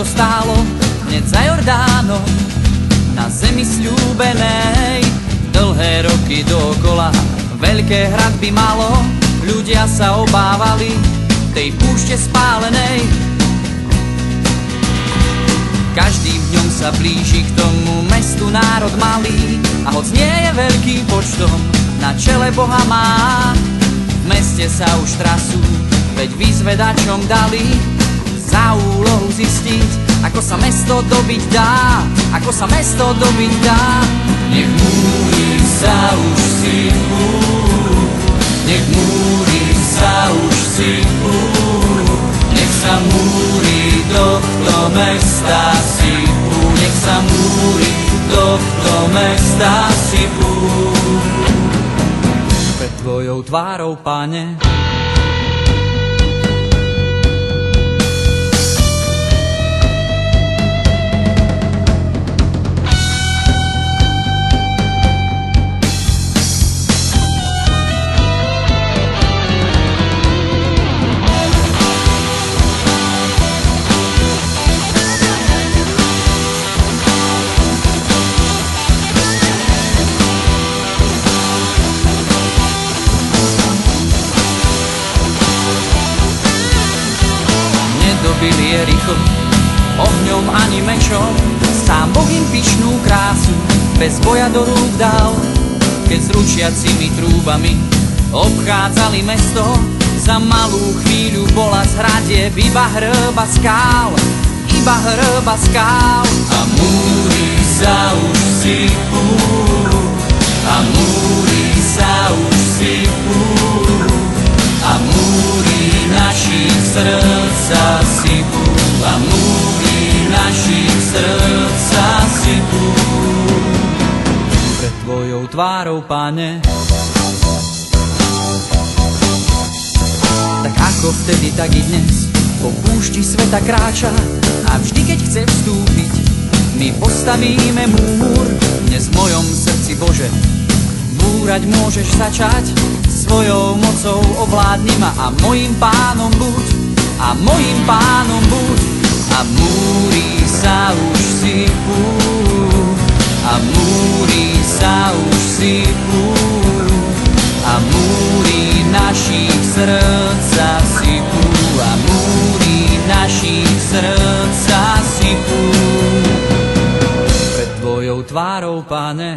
stálo hneď za Jordánom, na zemi sľúbenej. Dlhé roky dookola veľké hradby malo, ľudia sa obávali tej púšte spálenej. Každým dňom sa blíži k tomu mestu národ malý, a hoc nie je veľký počtom, na čele Boha má. V meste sa už trasú, veď vyzvedačom dali za úlohu zistiť, ako sa mesto dobiť dá, ako sa mesto dobiť dá. Nech múry sa už sypú, nech múry sa už sypú, nech sa múry tohto mesta sypú, nech sa múry tohto mesta sypú. Pred tvojou tvárou, Pane, dobili Jericho ohňom ani mečom, sám Boh im pyšnú krásu bez boja do rúk dal. Keď s ručiacimi trúbami obchádzali mesto, za malú chvíľu bola z hradieb iba hrba skál, iba hrba skál. A múry sa už sypú, a múry sa už sypú, a múry našich srdc sa sypú, a múry našich srdc sa sypú. Pred tvojou tvárou, Pane, tak ako vtedy, tak i dnes po púšti sveta kráča, a vždy, keď chce vstúpiť, my postavíme múr. Dnes v mojom srdci, Bože, búrať môžeš začať, svojou mocou ovládni ma a mojím pánom buď, a mojím pánom buď. A múry sa už sypú, a múry sa už sypú, a múry našich srdc sa sypú, a múry našich srdc sa sypú. Pred tvojou tvárou, Pane,